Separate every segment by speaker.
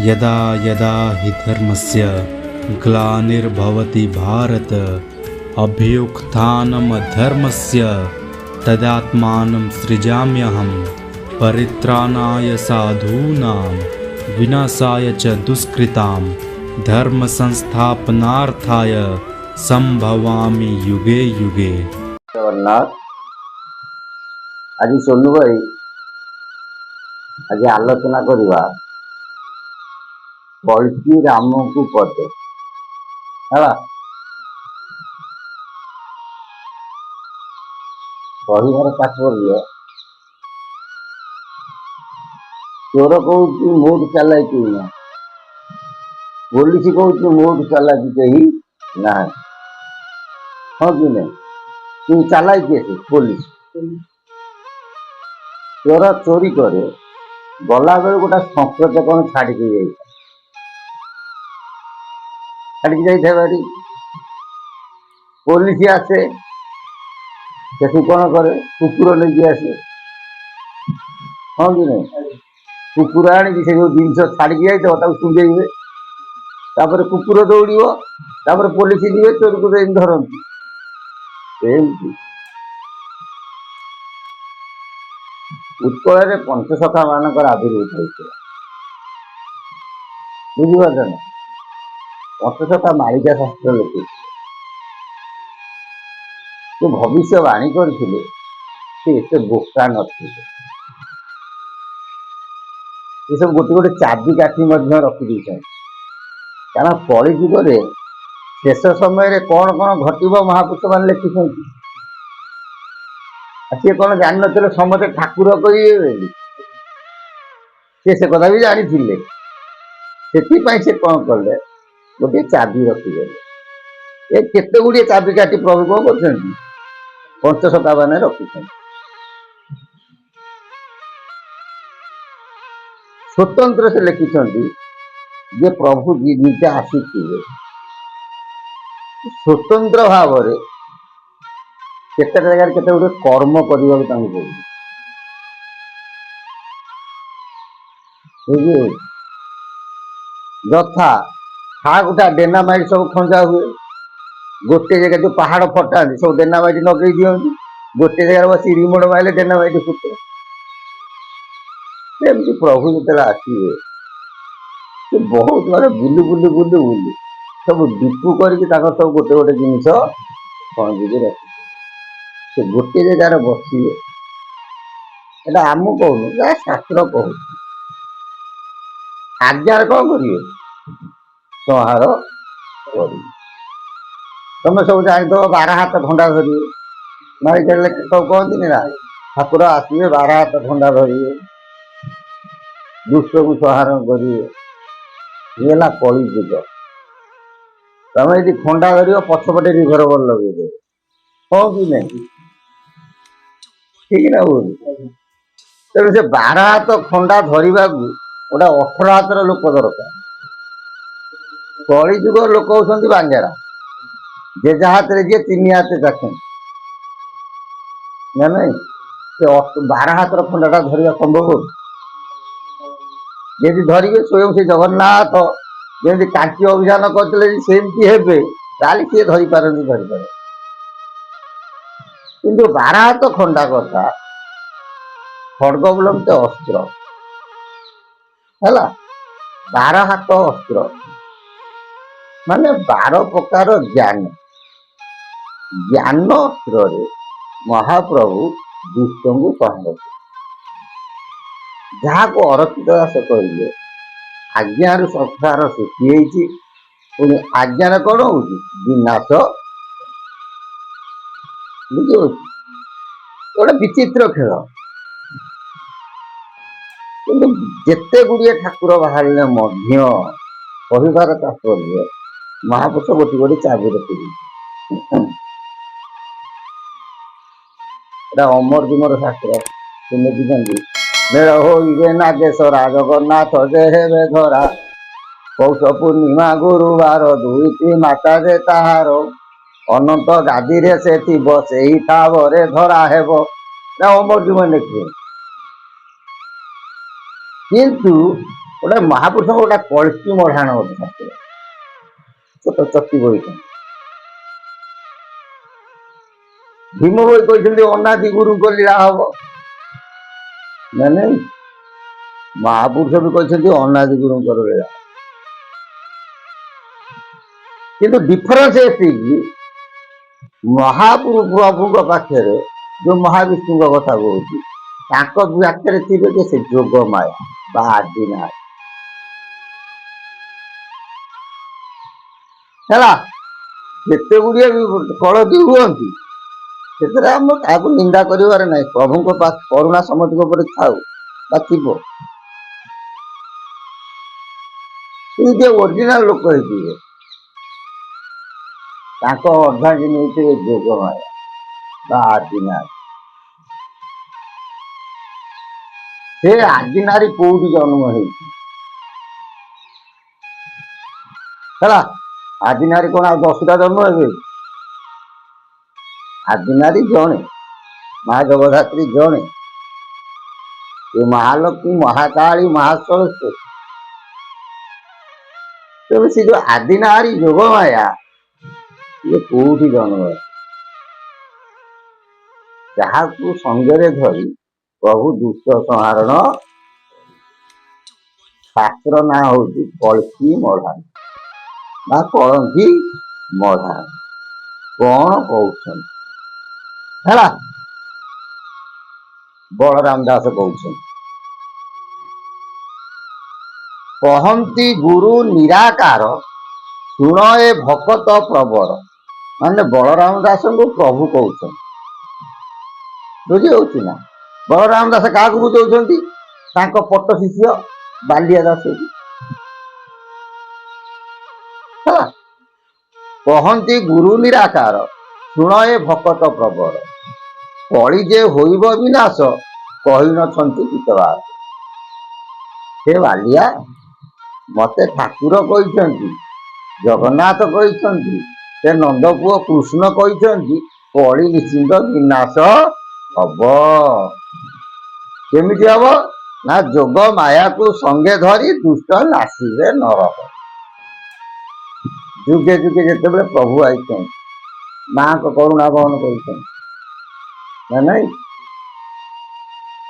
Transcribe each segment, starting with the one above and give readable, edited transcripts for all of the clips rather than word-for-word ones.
Speaker 1: यदा यदा हि धर्मस्य ग्लानिर्भवति भारत अभ्युत्थानमधर्मस्य तदात्मानं सृजाम्यहं परित्राणाय साधूनां विनाशाय च दुष्कृतां धर्म संस्थापनार्थाय संभवामि युगे युगे।
Speaker 2: जगन्नाथ आज सोनू भाई आज आलोचना करवा कल्कि राम को पदे है कहबार तात्पर्य चोर कहूँ मोट चालाकी ना पुलिस कहूँ मोट चालाकी कहीं ना हाँ कि नहीं तू चालाकी आसे पुलिस चोर चोरी करे गला बेल गोटे संकेत कौन छाड़ी जारी पुलिस आसे से कौन करे कुकुर लेके आसे हाँ कि नहीं कुकुर आनी से जो जिनस छाड़ी जाता सुंघे तापर कुकुर दौड़ पुलिस जी चोर को धरती उत्कल पंचसखा मानकर आविर्भूत होता बुझीपार ना पंचसखा मालिका शास्त्र लिखि जो भविष्यवाणी करते से बोका नथिले ये सब गोटे गोटे चाबी काठी रखी कारण कलि जुगे शेष समय कौन कौन घटव महापुरुष मान लिखिं सी कौन जान ना समझे ठाकुर कहे से कथा भी जानी से कौन कले गोटे चाबी रखिगले ये केते गुड़िए चाबी काटी प्रभु कौन कर पंचसखा मैंने रखी स्वतंत्र से लिखिं जे प्रभु निजे आसिथिले स्वतंत्र भाव केते जगह केते गुटे कर्म करने पड़े यथा हा गोटा डेनामाइट सब खंजा हुए गोटे जगह जो पहाड़ फटा सब डेनामाइट लगे दिखती गोटे जगह बस रिमोट मारे डेनामाइट फुटे एमती प्रभु जो आसवे बहुत मारे बुली बुली बुली बुली सब दीपू करके सब गोटे गोटे जिनस खंजी रखी से गोटे जगार बसवे एटा आम कहूँ शास्त्र कहूँ आज्ञार कौन करिए संहार कर तुम सब जान 12 हाथ खंडा धरिए मारी सब कहती ना ठाकुर आसवे 12 हाथ खंडा धरिए दुष्ट को संहार करिए ये कलि जुग तुम यदि खंडा धर पछपटे रिभल्वर लगे हाँ कि नहीं ठीक ना बोल तेणु से 12 हाथ खंडा धरवा गोटे 18 हाथर लोक दरकार कलि जुग लोक होती बांगेरा जेजा हाथ रे जे 3 हाथ चाखु ना नहीं से 12 हाथर खंडाटा धरवा संभव यदि धरिए स्वयं से जगन्नाथ जमी कांची अभियान करते सेमती हेबे सी धरी पारती धरीपारे किंतु 12 हाथ खंडा कथा खड़ग बोलते अस्त्र है 12 हाथ अस्त्र माने 12 प्रकार ज्ञान ज्ञान अस्त्र महाप्रभु दुष्ट को संहार जहाँ को अरक्षित दास कहे आज्ञार संसार सृष्टि पुणी आज्ञार कौन हो विनाश बुझे गोटे विचित्र खेल कि जिते गुड़िए ठाकुर बाहर कहबार तात्पर्य महापुरुष गोटे गोटे चाबी रखी अमर दिमर शास्त्र तुम्हें मेल हो नागेश्वरा जगन्नाथ जे हेबे धरा पौष पूर्णिमा गुरुवार दुईटी माता जे ताहार अनंत गादी रे से थी से ठावरे धरा हेब अमर जीवन लिखे किंतु ଗୋଟେ ମହାପୁରୁଷଙ୍କ ଗୋଟେ କଳ୍କି ମଢାଣ ଗୋଟେ ଶାସ୍ତ୍ର ଛୋଟ ଚକି ବହିଛନ୍ତି। ଭୀମ ବହି କହିଛନ୍ତି ଅନାଦି ଗୁରୁଙ୍କ ଲୀଳା ହବ ନା ନାଇଁ, ମହାପୁରୁଷ ବି କହିଛନ୍ତି ଅନାଦି ଗୁରୁଙ୍କର ଲୀଳା। କିନ୍ତୁ ଡିଫରେନ୍ସ ଏତିକି, ମହାପ୍ରଭୁଙ୍କ ପାଖରେ ଯୋଉ ମହାବିଷ୍ଣୁଙ୍କ କଥା କହୁଛି, ତାଙ୍କ ପାଖରେ ଥିବେ ଯେ ସେ ଯୋଗ ମାୟା ବା ଆଦିନାଥ ହେଲା। ଯେତେ ଗୁଡିଏ କଳକି ହୁଅନ୍ତି, ସେଥିରେ ଆମ କାହାକୁ ନିନ୍ଦା କରିବାର ନାହିଁ। ପ୍ରଭୁଙ୍କ କରୁଣା ସମସ୍ତଙ୍କ ଉପରେ ଥାଉ ବା ଥିବ। ଯିଏ ଓରିଜିନାଲ ଲୋକ ହେଇଥିବେ, ତାଙ୍କ ଅର୍ଦ୍ଧାଙ୍ଗିନୀ ହେଇଥିବେ ଯୋଗମାୟା ବା ଆଦିନାରୀ। ସେ ଆଦିନାରୀ କୋଉଠି ଜନ୍ମ ହେଇଛି ହେଲା। ଆଦିନାରୀ କଣ ଆଉ 10ଟା ଜନ୍ମ ହେବେ? ଆଦିନାରୀ ଜଣେ, ମା ଜଗଧାତ୍ରୀ ଜଣେ, ଏ ମହାଲକ୍ଷ୍ମୀ, ମହାକାଳୀ, ମହାସରସ୍ୱତୀ। ତେଣୁ ସେ ଯୋଉ ଆଦିନାରୀ ଯୋଗମାୟା, ଇଏ କୋଉଠି ଜନ୍ମ ହେବେ? ଯାହାକୁ ସଙ୍ଗରେ ଧରି ପ୍ରଭୁ ଦୁଷ୍ଟ ସଂହାରଣ, ଶାସ୍ତ୍ର ନାଁ ହଉଛି କଳ୍କି ମଢାଣ ବା କଳଙ୍କି ମଢାଣ। କଣ କହୁଛନ୍ତି ହେଲା? ବଳରାମ ଦାସ କହୁଛନ୍ତି, କହନ୍ତି ଗୁରୁ ନିରାକାର, ଶୁଣ ଏ ଭକତ ପ୍ରବର। ମାନେ ବଳରାମ ଦାସଙ୍କୁ ପ୍ରଭୁ କହୁଛନ୍ତି, ବୁଝି ହଉଛି ନା? ବଳରାମ ଦାସ କାହାକୁ ବୁଝଉଛନ୍ତି? ତାଙ୍କ ପଟ୍ଟ ଶିଷ୍ୟ ବାଲିଆ ଦାସ। କହନ୍ତି ଗୁରୁ ନିରାକାର, ଶୁଣ ଏ ଭକତ ପ୍ରବର। କଳି ଯେ ହୋଇବ ବିନାଶ, କହିନଛନ୍ତି ପିତବାର। ସେ ବାଲିଆ, ମତେ ଠାକୁର କହିଛନ୍ତି, ଜଗନ୍ନାଥ କହିଛନ୍ତି, ସେ ନନ୍ଦପୁଅ କୃଷ୍ଣ କହିଛନ୍ତି, କଳି ନିଶ୍ଚିନ୍ତ ବିନାଶ ହବ। କେମିତି ହବ? ନା ଯୋଗ ମାୟାକୁ ସଙ୍ଗେ ଧରି ଦୁଷ୍ଟ ନାସିବେ ନରକ। ଯୁଗେ ଯୁଗେ ଯେତେବେଳେ ପ୍ରଭୁ ଆଇଛନ୍ତି, ମାଙ୍କ କରୁଣା ବହନ କରିଛନ୍ତି ନା ନାଇଁ?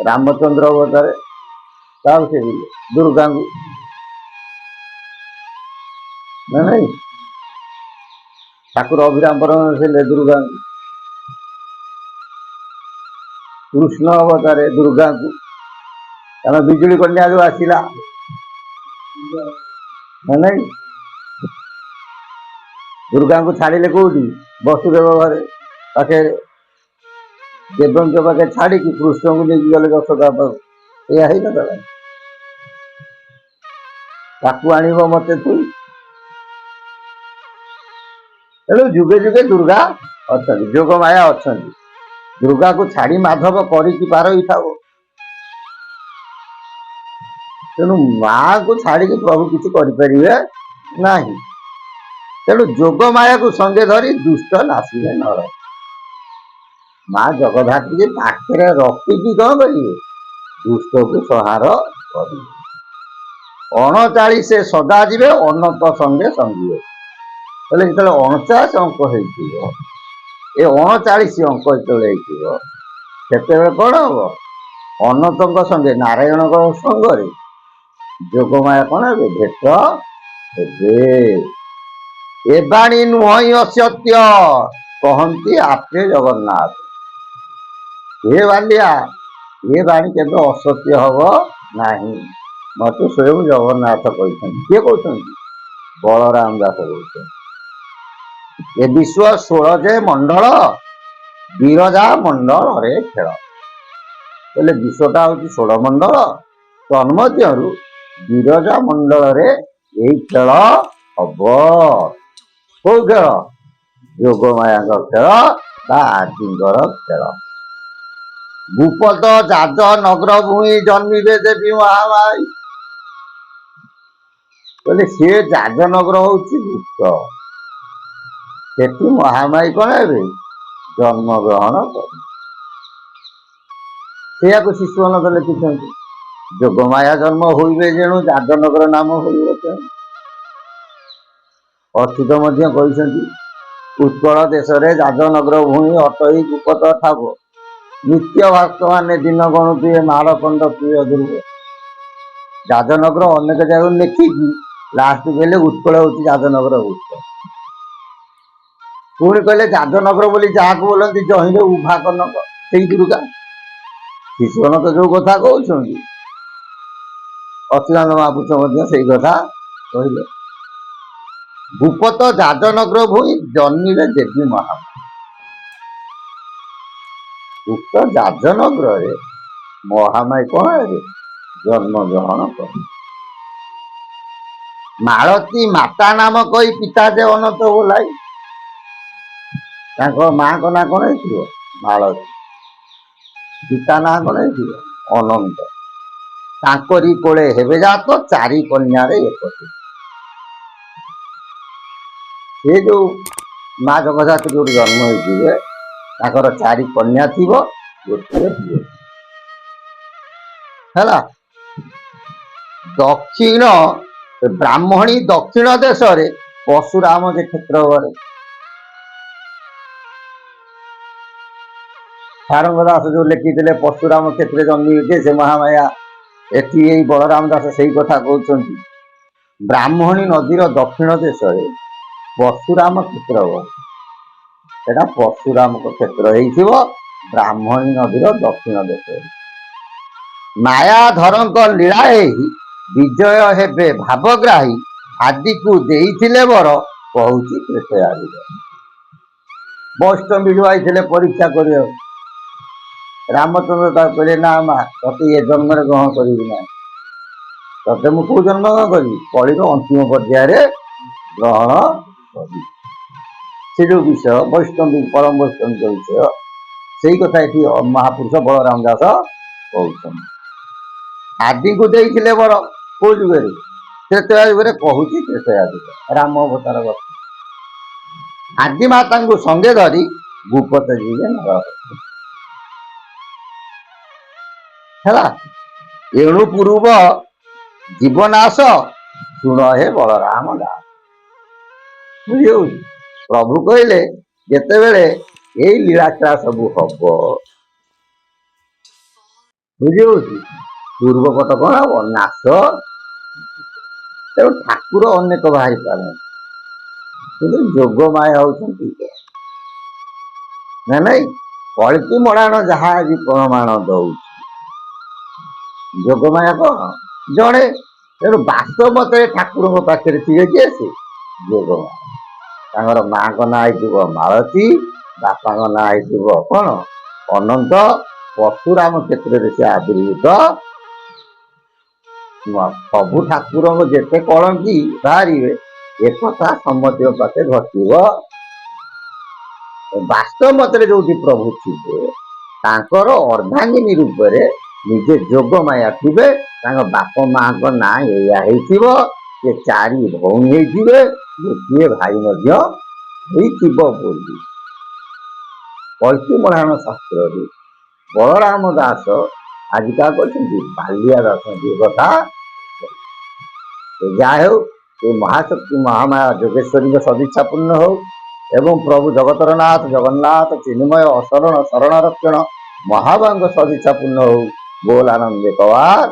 Speaker 2: ରାମଚନ୍ଦ୍ର ଅବତାରେ ତାକୁ ସେ ଦୁର୍ଗାଙ୍କୁ ନା ନାଇଁ? ଠାକୁର ଅଭିରାମ ଥିଲେ ଦୁର୍ଗାଙ୍କୁ। କୃଷ୍ଣ ଅବତାରେ ଦୁର୍ଗାଙ୍କୁ, କାରଣ ବିଜୁଳି କନ୍ୟା ଯୋଉ ଆସିଲା ନା ନାଇଁ? ଦୁର୍ଗାଙ୍କୁ ଛାଡ଼ିଲେ କୋଉଠି? ବସୁଦେବ ଘରେ ପାଖରେ, ଦେବଙ୍କ ପାଖରେ ଛାଡ଼ିକି କୃଷ୍ଣଙ୍କୁ ନେଇକି ଗଲେ ଯଶୋଦା ପାଖକୁ। ଏଇଆ ହେଇନଥିଲା? ତାକୁ ଆଣିବ ମତେ ତୁ। ତେଣୁ ଯୁଗେ ଯୁଗେ ଦୁର୍ଗା ଅଛନ୍ତି, ଯୋଗ ମାୟା ଅଛନ୍ତି। ଦୁର୍ଗାକୁ ଛାଡ଼ି ମାଧବ କରିକି ପାରଇଥାଉ। ତେଣୁ ମାକୁ ଛାଡ଼ିକି ପ୍ରଭୁ କିଛି କରିପାରିବେ ନାହିଁ। ତେଣୁ ଯୋଗ ମାୟାକୁ ସଙ୍ଗେ ଧରି ଦୁଷ୍ଟ ନାସିବେ ନରକ। ମା ଜଗଧାତ୍ରୀ ପାଖରେ ରଖିକି କଣ କରିବେ? ଦୁଷ୍ଟକୁ ସଂହାର କରିବେ। 39 ସଦା ଯିବେ, ଅନନ୍ତ ସଙ୍ଗେ ସଙ୍ଗିବେ। ହେଲେ ଯେତେବେଳେ 49 ଅଙ୍କ ହେଇଥିବ, ଏ 39 ଅଙ୍କ ଯେତେବେଳେ ହେଇଥିବ, ସେତେବେଳେ କଣ ହବ? ଅନନ୍ତଙ୍କ ସଙ୍ଗେ, ନାରାୟଣଙ୍କ ସଙ୍ଗରେ ଯୋଗମାୟା କଣ ହେବେ? ଭେଟ ହେବେ। ଏ ବାଣୀ ନୁହଁ ଅସତ୍ୟ, କହନ୍ତି ଆପେ ଜଗନ୍ନାଥ। ହେ ବାଲିଆ, ଏ ବାଣୀ କେବେ ଅସତ୍ୟ ହବ ନାହିଁ, ମତେ ସ୍ୱୟଂ ଜଗନ୍ନାଥ କହିଛନ୍ତି। କିଏ କହୁଛନ୍ତି? ବଳରାମ ଦାସ କହୁଛନ୍ତି। ଏ ବିଶ୍ୱ 16 ମଣ୍ଡଳ, ବିରଜା ମଣ୍ଡଳରେ ଖେଳ। ହେଲେ ବିଶ୍ୱଟା ହଉଛି 16 ମଣ୍ଡଳ, ତନ୍ମଧ୍ୟରୁ ବିରଜା ମଣ୍ଡଳରେ ଏଇ ଖେଳ ହବ। କୋଉ ଖେଳ? ଯୋଗମାୟାଙ୍କ ଖେଳ ବା ଆଦିଙ୍କର ଖେଳ। ଭୂପତ ଯାଜ ନଗର ଭୂଇଁ, ଜନ୍ମିବେ ଦେବୀ ମହାମାଇ। କହିଲେ ସିଏ ଯାଜନଗର ହଉଛି ଭୂତ, ସେଠି ମହାମାଇ କଣ ହେବେ? ଜନ୍ମଗ୍ରହଣ କରିବେ। ସେଇଆକୁ ଶିଶୁ ଅନନ୍ତ ଲେଖିଛନ୍ତି। যোগমায়া জন্ম হইবে যেଣୁ ଯାଦନଗର ନାମ ହଇବ ତେଣୁ। ଅଚ୍ୟୁତ ମଧ୍ୟ କହିଛନ୍ତି ଉତ୍କଳ ଦେଶରେ ଯାଦନଗର ଭୂଇଁ ଅଟଇ ଗୁପତ ଠାବ ନିତ୍ୟ ଭକ୍ତମାନେ ଦିନ ଗଣୁଥିବେ ମାଳକଣ୍ଡ ପ୍ରିୟ ଦୁର୍ଗ। ଯାଦନଗର ଅନେକ ଜାଗାରୁ ଲେଖିକି ଲାଷ୍ଟ କହିଲେ ଉତ୍କଳ ହଉଛି ଯାଦନଗର ଉତ୍କଳ। ପୁଣି କହିଲେ ଯାଦନଗର ବୋଲି ଯାହାକୁ ବୋଲନ୍ତି ଜହିଁରେ ଉଭା କନକ ସେଇ ଦୁର୍ଗା। ଶିଶୁଗଣ ତ ଯୋଉ କଥା କହୁଛନ୍ତି ଅଚ୍ୟୁତାନନ୍ଦ ମହାପୁରୁଷ ମଧ୍ୟ ସେଇ କଥା କହିଲେ। ଭୂପତ ଯାଦନଗର ଭୂଇଁ ଜନ୍ମିରେ ଦେବୀ ମହାମାୟା। ଉକ୍ତ ଯାଦନଗରରେ ମହାମାୟା କଣ ଜନ୍ମ ଗ୍ରହଣ କଲେ। ମାଳତୀ ମାତା ନାମ କହି ପିତା ଯେ ଅନନ୍ତ ବୋଲାଇ। ତାଙ୍କ ମାଙ୍କ ନାଁ କଣ ହେଇଥିବ ମାଳତୀ, ପିତା ନାଁ କଣ ହେଇଥିବ ଅନନ୍ତ। ତାଙ୍କରି କୋଳେ ହେବେ ଜାତ ଚାରି କନ୍ୟାରେ ଏକଟି। ସେ ଯୋଉ ମା ଜଗଧାତ୍ରୀ ଯୋଉଠି ଜନ୍ମ ହେଇଥିବେ ତାଙ୍କର ଚାରି କନ୍ୟା ଥିବ ଗୋଟିଏ ପୁଅ ହେଲା। ଦକ୍ଷିଣ ବ୍ରାହ୍ମଣୀ ଦକ୍ଷିଣ ଦେଶରେ ପଶୁରାମ ଯେ କ୍ଷେତ୍ର ଘରେ। ସାରଙ୍ଗ ଦାସ ଯୋଉ ଲେଖିଥିଲେ ପଶୁରାମ କ୍ଷେତ୍ରରେ ଜନ୍ମିବେ ସେ ମହାମାୟା, ଏଠି ଏଇ ବଳରାମ ଦାସ ସେଇ କଥା କହୁଛନ୍ତି। ବ୍ରାହ୍ମଣୀ ନଦୀର ଦକ୍ଷିଣ ଦେଶରେ ପଶୁରାମ କ୍ଷେତ୍ର ଘରେ। ସେଟା ପଶୁରାମଙ୍କ କ୍ଷେତ୍ର ହେଇଥିବ ବ୍ରାହ୍ମଣୀ ନଦୀର ଦକ୍ଷିଣ ଦେଶରେ। ମାୟାଧରଙ୍କ ଲୀଳା ଏହି ବିଜୟ ହେବେ ଭାବଗ୍ରାହୀ ଆଦିକୁ ଦେଇଥିଲେ ବର କହୁଛି ତ୍ରେତୟାଯୁଗ। ବୈଷ୍ଣବ ବିଜୁ ଆଇଥିଲେ ପରୀକ୍ଷା କରିବାକୁ। ରାମଚନ୍ଦ୍ର ତାକୁ କହିଲେ ନା ମା ତତେ ଏ ଜନ୍ମରେ ଗ୍ରହଣ କରିବି ନାହିଁ, ତତେ ମୁଁ କୋଉ ଜନ୍ମ ଗ୍ରହଣ କରିବି କଳିର ଅନ୍ତିମ ପର୍ଯ୍ୟାୟରେ ଗ୍ରହଣ କରିବି। ସେ ଯୋଉ ବିଷୟ ବୈଷ୍ଣବ ପରମ ବୈଷ୍ଣବିକ ବିଷୟ ସେଇ କଥା ଏଠି ମହାପୁରୁଷ ବଳରାମ ଦାସ କହୁଛନ୍ତି। ଆଦିଙ୍କୁ ଦେଇଥିଲେ ବର କୋଉ ଯୁଗରେ ତ୍ରେତୟା ଯୁଗରେ କହୁଛି ତ୍ରେତୟା ଯୁଗ ରାମ ଅବତାର କଥା। ଆଦି ମାତାଙ୍କୁ ସଙ୍ଗେ ଧରି ଭୂପତ ଯିବେ ନର ହେଲା। ଏଣୁ ପୂର୍ବ ଜୀବନାଶ ଶୁଣ ହେ ବଳରାମ ଦାସ। ବୁଝିଯାଉଛି ପ୍ରଭୁ କହିଲେ ଯେତେବେଳେ ଏଇ ଲୀଳାଖେଳା ସବୁ ହବ ବୁଝିଯାଉଛି ପୂର୍ବ ପଟ କଣ ହବ ନାଶ। ତେଣୁ ଠାକୁର ଅନେକ ବାହାରି ପାରନ୍ତି କିନ୍ତୁ ଯୋଗମାୟା ହଉଛନ୍ତି ନା ନାଇଁ। କଳିକି ମରାଣ ଯାହା ଆଜି ପ୍ରମାଣ ଦଉଛି ଯୋଗମାୟା କଣ ଜଣେ। ତେଣୁ ବାସ୍ତବତରେ ଠାକୁରଙ୍କ ପାଖରେ ଥିବେ କିଏ ସେ ଯୋଗମାୟା। ତାଙ୍କର ମାଙ୍କ ନାଁ ହେଇଥିବ ମାଳତୀ, ବାପାଙ୍କ ନାଁ ହେଇଥିବ କଣ ଅନନ୍ତ। ପଶୁରାମ କ୍ଷେତ୍ରରେ ସେ ଆବିର୍ଭୂତ। ସବୁ ଠାକୁରଙ୍କ ଯେତେ କଳଙ୍କି ବାହାରିବେ ଏକଥା ସମସ୍ତଙ୍କ ପାଖେ ଘଟିବ। ବାସ୍ତବ ମତରେ ଯୋଉଠି ପ୍ରଭୁ ଥିବେ ତାଙ୍କର ଅର୍ଦ୍ଧାଙ୍ଗିନୀ ରୂପରେ ନିଜେ ଯୋଗମାୟା ଥିବେ। ତାଙ୍କ ବାପ ମାଙ୍କ ନାଁ ଏଇଆ ହେଇଥିବ। ସେ ଚାରି ଭଉଣୀ ହେଇଥିବେ, ଗୋଟିଏ ଭାଇ ମଧ୍ୟ ହେଇଥିବ ବୋଲି କଳ୍କି ମରାଣ ଶାସ୍ତ୍ରରେ ବଳରାମ ଦାସ ଆଜିକା କହିଛନ୍ତି ବାଲିଆ ଦାସ ଏ କଥା। ଯାହା ହେଉ ଏ ମହାଶକ୍ତି ମହାମାୟା ଯୋଗେଶ୍ୱରୀଙ୍କ ସଦିଚ୍ଛା ପୂର୍ଣ୍ଣ ହଉ ଏବଂ ପ୍ରଭୁ ଜଗତର ନାଥ ଜଗନ୍ନାଥ ଚିନ୍ମୟ ଅଶରଣ ଶରଣ ରକ୍ଷଣ ମହାବାଙ୍କ ସଦିଚ୍ଛା ପୂର୍ଣ୍ଣ ହଉ। ବୋଲ ଆନନ୍ଦେ କବାର